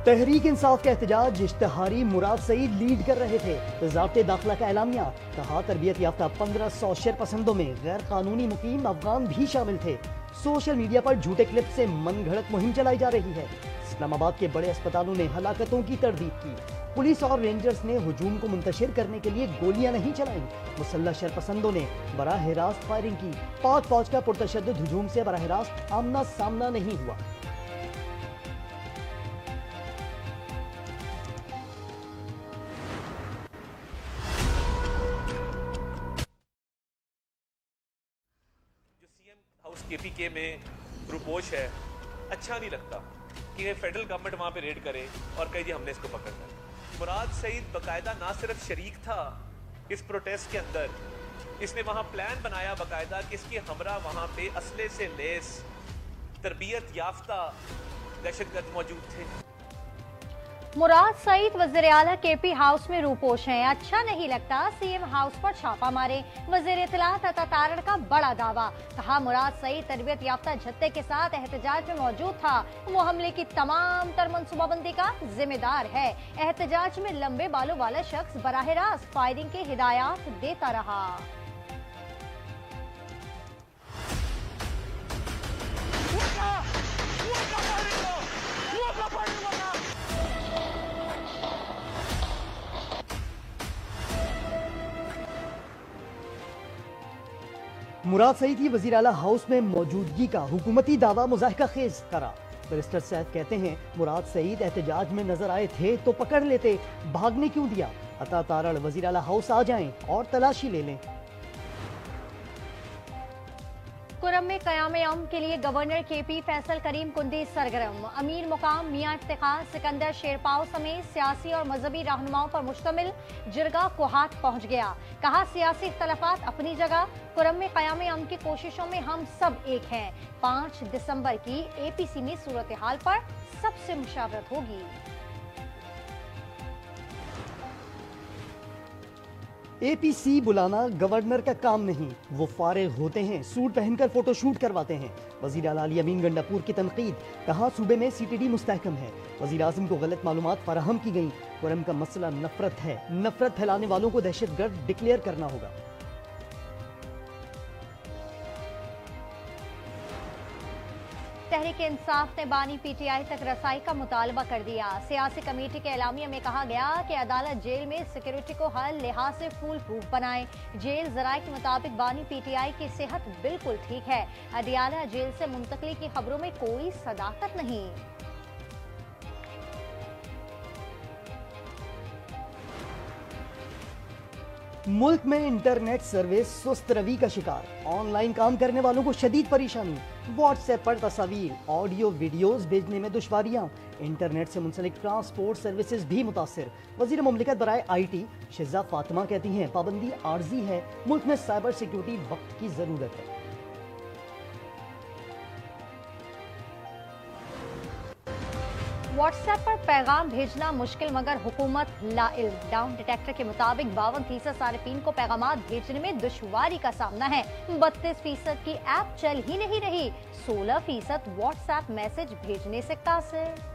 तहरीक इंसाफ का एहतजाज, इश्तिहारी मुराद सईद लीड कर रहे थे। वज़ारत दाखिला का एलामिया, कहा तरबियत याफ्ता 1500 शरपसंदों में गैर कानूनी मुकीम अफगान भी शामिल थे। सोशल मीडिया पर झूठे क्लिप से मनगढ़ंत मुहिम चलाई जा रही है। इस्लामाबाद के बड़े अस्पतालों ने हलाकतों की तरदीद की। पुलिस और रेंजर्स ने हुजूम को मुंतशिर करने के लिए गोलियां नहीं चलाई। मुसल्लह शरपसंदों ने बराह रास्त फायरिंग की। पाक फौज का पुरतशद्दुद हुजूम से बराह रास्त आमना सामना नहीं हुआ। हाउस केपीके में रूपोश है, अच्छा नहीं लगता कि फेडरल गवर्नमेंट वहां पे रेड करे और कहे जी हमने इसको पकड़ना है। मुराद सईद बकायदा ना सिर्फ शरीक था इस प्रोटेस्ट के अंदर, इसने वहां प्लान बनाया बकायदा कि इसके हमरा वहां पे असले से लेस तरबियत याफ्ता दहशतगर्द मौजूद थे। मुराद सईद वज़ीर आला केपी हाउस में रूपोश हैं, अच्छा नहीं लगता सीएम हाउस पर छापा मारे। वज़ीर इत्तलात अता तारड़ का बड़ा दावा, कहा मुराद सईद तरबियत याफ्ता जत्थे के साथ एहतजाज में मौजूद था। वो हमले की तमाम तर मनसूबाबंदी का जिम्मेदार है। एहतजाज में लंबे बालों वाला शख्स बराह रास्त फायरिंग के हिदायत देता रहा। मुराद सईद की वज़ीर आला हाउस में मौजूदगी का हुकूमती दावा मुज़ाहिका खेज करार। बैरिस्टर सैफ कहते हैं मुराद सईद एहतजाज में नजर आए थे तो पकड़ लेते, भागने क्यों दिया। अता तारड़ वज़ीर आला हाउस आ जाएं और तलाशी ले लें। कुरम में क़याम अमन के लिए गवर्नर केपी फैसल करीम कुंदी सरगर्म। अमीर मुकाम मियां इफ्तिखार सिकंदर शेरपाव समेत सियासी और मजहबी रहनुमाओं पर मुश्तमिल जिरगा कोहाट पहुंच गया। कहा सियासी इख्तलाफात अपनी जगह, कुरम में क़याम अमन की कोशिशों में हम सब एक हैं। 5 दिसंबर की एपीसी में सूरत हाल पर सबसे मुशावरत होगी। एपीसी बुलाना गवर्नर का काम नहीं, वो फारिग होते हैं, सूट पहनकर फोटोशूट करवाते हैं। वजीर आला अली अमीन गंडापुर की तनकीद, कहा सूबे में सीटीडी मुस्तहकम है। वजीर आज़म को गलत मालूमात फराहम की गई। कुरम का मसला नफरत है, नफरत फैलाने वालों को दहशतगर्द डिक्लेयर करना होगा। तहरीक इंसाफ ने बानी पीटीआई तक रसाई का मुतालबा कर दिया। सियासी कमेटी के एलामिया में कहा गया कि अदालत जेल में सिक्योरिटी को हर लिहाज से फूल प्रूफ बनाए। जेल जराये के मुताबिक बानी पीटीआई की सेहत बिल्कुल ठीक है। अडियाला जेल से मुंतकली की खबरों में कोई सदाकत नहीं। मुल्क में इंटरनेट सर्विस सुस्त रवि का शिकार, ऑनलाइन काम करने वालों को शदीद परेशानी। व्हाट्सएप पर तस्वीर, ऑडियो, वीडियोस भेजने में दुश्वारियां। इंटरनेट से मुंसलिक ट्रांसपोर्ट सर्विसेज भी मुतासिर। वजीर मुमलिकत बराए IT शिजा फातिमा कहती हैं पाबंदी आर्जी है, मुल्क में साइबर सिक्योरिटी वक्त की जरूरत है। व्हाट्सएप पर पैगाम भेजना मुश्किल मगर हुकूमत लाइल्म। डाउन डिटेक्टर के मुताबिक 52% सारिफीन को पैगामात भेजने में दुश्वारी का सामना है। 32% की ऐप चल ही नहीं रही। 16% व्हाट्सएप मैसेज भेजने से कासिर।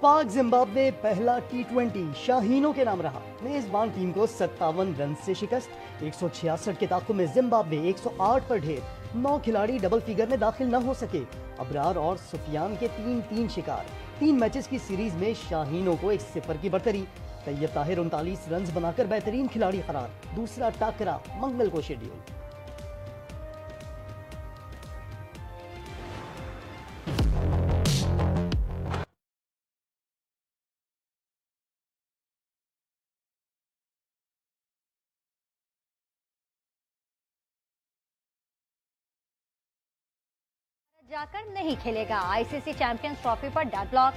पाक जिम्बाब्वे पहला T20 शाहीनों के नाम रहा। मेजबान टीम को 57 रन से शिकस्त। 166 के ताक़ुब में जिम्बाब्वे 108 पर ढेर। 9 खिलाड़ी डबल फिगर में दाखिल न हो सके। अबरार और सुफियान के 3-3 शिकार। 3 मैचेस की सीरीज में शाहीनों को 1-0 की बढ़तरी। तैयब ताहिर 39 रन बनाकर बेहतरीन खिलाड़ी करार। दूसरा टाकरा मंगल को शेड्यूल। जाकर नहीं खेलेगा। आईसीसी चैंपियंस ट्रॉफी पर डेडलॉक।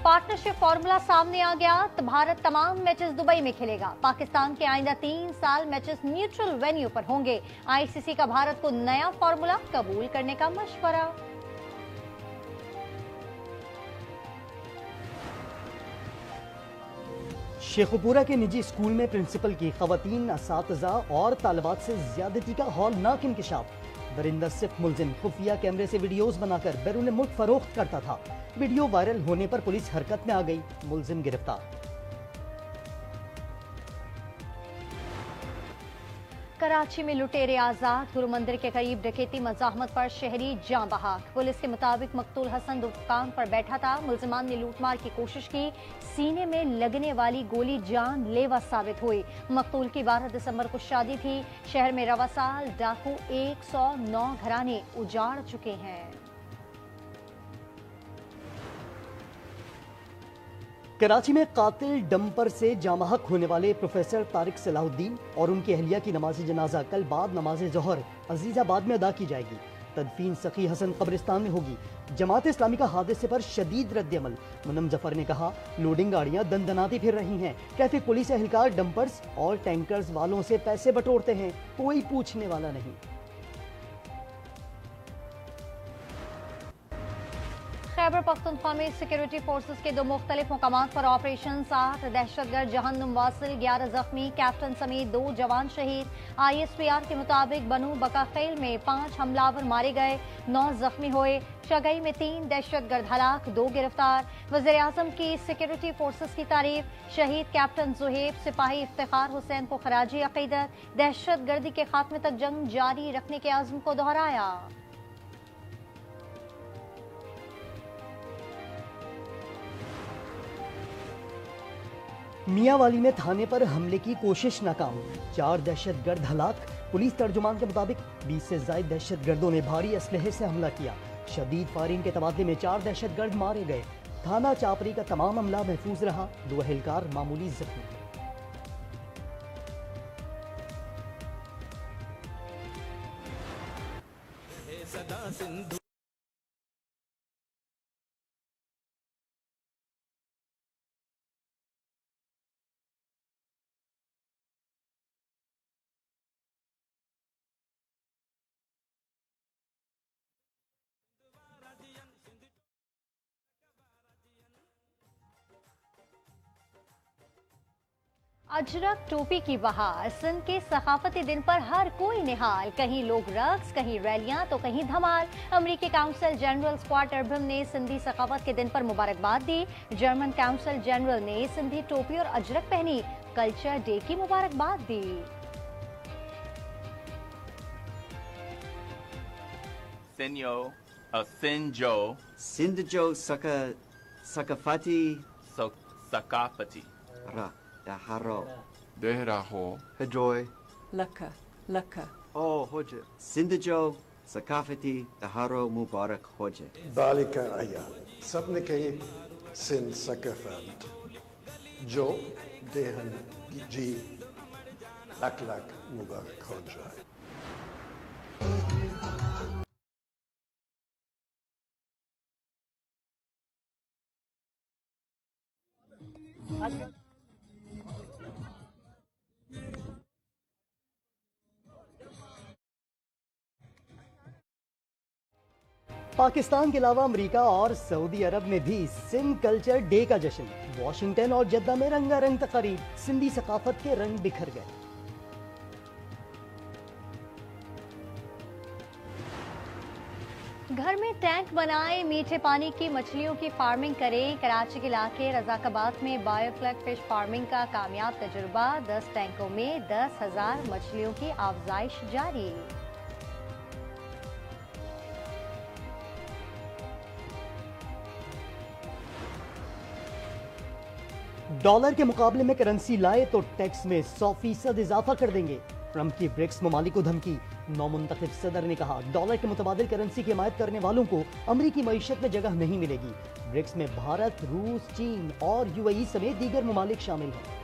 पार्टनरशिप फॉर्मूला सामने आ गया तो भारत तमाम मैचेस दुबई में खेलेगा। पाकिस्तान के आइंदा 3 साल मैचेस न्यूट्रल वेन्यू पर होंगे। आईसीसी का भारत को नया फॉर्मूला कबूल करने का मशवरा। शेखुपुरा के निजी स्कूल में प्रिंसिपल की खवातीन, असातिज़ा और तालिबात से ज्यादती का हौलनाक इंकशाफ। दरिंदा सिर्फ मुलजिम खुफिया कैमरे से वीडियोस बनाकर बैरून मुल्क फरोख्त करता था। वीडियो वायरल होने पर पुलिस हरकत में आ गई, मुलजिम गिरफ्तार। कराची में लुटेरे आजाद, गुरु मंदिर के करीब डकैती मजाहमत पर शहरी जां बहक। पुलिस के मुताबिक मकतूल हसन दुकान पर बैठा था। मुलजिमान ने लूटमार की कोशिश की। सीने में लगने वाली गोली जानलेवा साबित हुई। मकतूल की 12 दिसंबर को शादी थी। शहर में रवा साल डाकू 109 घराने उजाड़ चुके हैं। कराची में कातिल डंपर से जामहक होने वाले प्रोफेसर तारिक सलाहुद्दीन और उनकी अहलिया की नमाज जनाजा कल बाद नमाज जोहर अजीजाबाद में अदा की जाएगी। तदफीन सखी हसन कब्रिस्तान में होगी। जमात इस्लामी का हादसे पर शदीद रद्दअमल। मुनम जफर ने कहा, लोडिंग गाड़ियां दंदनाती फिर रही हैं। ट्रैफिक पुलिस एहलकार डंपर्स और टैंकर्स वालों से पैसे बटोरते हैं, कोई पूछने वाला नहीं। खैबर पख्तूनख्वा में सिक्योरिटी फोर्सेस के 2 मुख्तलिफ मुकामात पर ऑपरेशन। 8 दहशतगर्द जहन्नुम वासिल, 11 जख्मी, कैप्टन समेत 2 जवान शहीद। ISPR के मुताबिक बनू बकाखेल में 5 हमलावर मारे गए, 9 जख्मी हुए। शगई में 3 दहशतगर्द हलाक, 2 गिरफ्तार। वज़ीर आज़म की सिक्योरिटी फोर्सेस की तारीफ। शहीद कैप्टन जुहेब, सिपाही इफ्तिखार हुसैन को खराजी अकीदत। दहशतगर्दी के खात्मे तक जंग जारी रखने के अज़्म को दोहराया। मियांवाली में थाने पर हमले की कोशिश नाकाम, 4 दहशतगर्द हलाक। पुलिस तर्जुमान के मुताबिक 20 से ज्यादा दहशतगर्दों ने भारी असलहे से हमला किया। शदीद फायरिंग के तबादले में 4 दहशतगर्द मारे गए। थाना चापरी का तमाम अमला महफूज रहा, 2 एहलकार मामूली जख्मी। अजरक टोपी की बहार। सिंध के सकाफती दिन पर हर कोई निहाल। कहीं लोग रक्स, कहीं रैलियां तो कहीं धमाल। अमरीकी काउंसिल जनरल स्कॉट अर्बम ने सिंधी सकाफत के दिन पर मुबारकबाद दी। जर्मन काउंसिल जनरल ने सिंधी टोपी और अजरक पहनी कल्चर डे की मुबारकबाद दी। सिंध जो सकाफती Sakafati. ra daharo Dehraho. hedroy Laka. oh hoje Sindh जो सकाफती दहारो मुबारक होजे। बालिका आया सबने कही सिंध सकाफत जो देहन जी लाख लाख मुबारक हो जाए। पाकिस्तान के अलावा अमेरिका और सऊदी अरब में भी सिंध कल्चर डे का जश्न। वॉशिंगटन और जद्दा में रंगारंग तकरीब, सिंधी सकाफत के रंग बिखर गए। घर में टैंक बनाएं, मीठे पानी की मछलियों की फार्मिंग करें। कराची के इलाके रजाकाबाद में बायोफ्लैग फिश फार्मिंग का कामयाब तजुर्बा। 10 टैंकों में 10,000 मछलियों की अफजाइश जारी। डॉलर के मुकाबले में करेंसी लाए तो टैक्स में 100% इजाफा कर देंगे। ट्रंप की ब्रिक्स ममालिक को धमकी। नौमुंतखब सदर ने कहा, डॉलर के मुतबादिल करेंसी की हिमायत करने वालों को अमरीकी मईशत में जगह नहीं मिलेगी। ब्रिक्स में भारत, रूस, चीन और UAE समेत दीगर ममालिक शामिल हैं।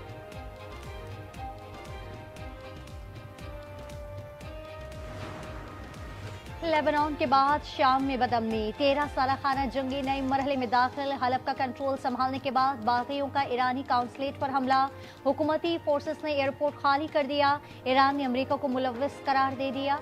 लेबनान के बाद शाम में बदअमनी, 13 साल खाना जंगी नए मरहले में दाखिल। हलब का कंट्रोल संभालने के बाद बागियों का ईरानी काउंसलेट पर हमला, हुकूमती फोर्सेस ने एयरपोर्ट खाली कर दिया। ईरान ने अमेरिका को मुलव्विस करार दे दिया।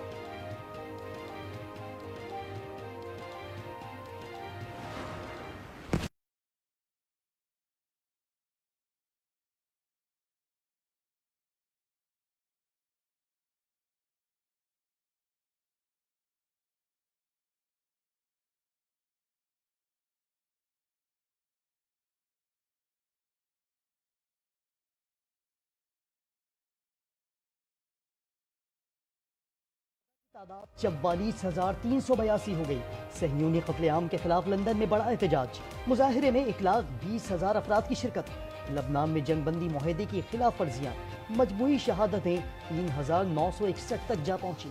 तादाद 44,382 हो गई। सहयूनी कत्लेआम के खिलाफ लंदन में बड़ा एहतजाज, मुजाहिरे में 1,20,000 अफराद की शिरकत। लबनान में जंगबंदी मुआहदे की खिलाफ वर्जियां, मजमूई शहादतें 3,961 तक जा पहुंची।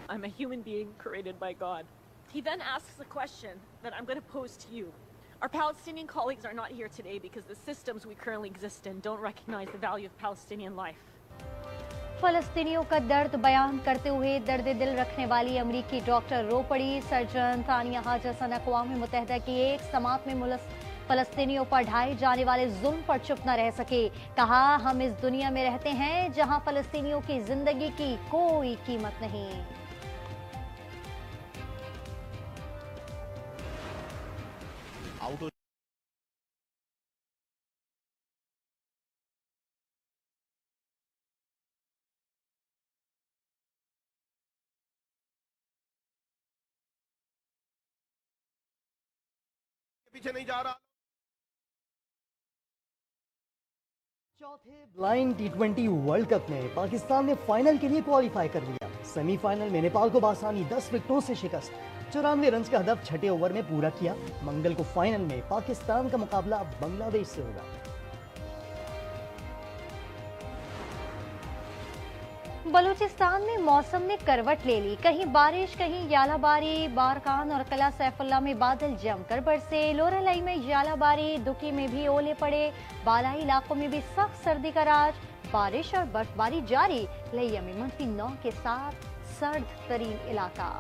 I'm a human being created by God. He then asks a question that I'm going to pose to you. Our Palestinian colleagues are not here today because the systems we currently exist in don't recognize the value of Palestinian life. फलस्तीनियों का दर्द बयान करते हुए दर्द दिल रखने वाली अमरीकी डॉक्टर रो पड़ी। सर्जन तानिया हाजसन अक़वाम मुत्तहिदा की एक समात में फलस्तीनियों पर ढाए जाने वाले जुल्म पर चुप न रह सके। कहा, हम इस दुनिया में रहते हैं जहां फलस्तीनियों की जिंदगी की कोई कीमत नहीं। पीछे नहीं जा रहा। चौथे ब्लाइंड T20 वर्ल्ड कप में पाकिस्तान ने फाइनल के लिए क्वालिफाई कर लिया। सेमीफाइनल में नेपाल को बासानी 10 विकेटों से शिकस्त, 94 रन का हदफ छठे ओवर में पूरा किया। मंगल को फाइनल में पाकिस्तान का मुकाबला बांग्लादेश से होगा। बलूचिस्तान में मौसम ने करवट ले ली, कहीं बारिश कहीं यालाबारी। बारकान और किला सैफुल्ला में बादल जमकर बरसे। लोरालाई में यालाबारी, दुकी में भी ओले पड़े। बालाई इलाकों में भी सख्त सर्दी का राज, बारिश और बर्फबारी जारी। लिया में -9 के साथ सर्द तरीन इलाका।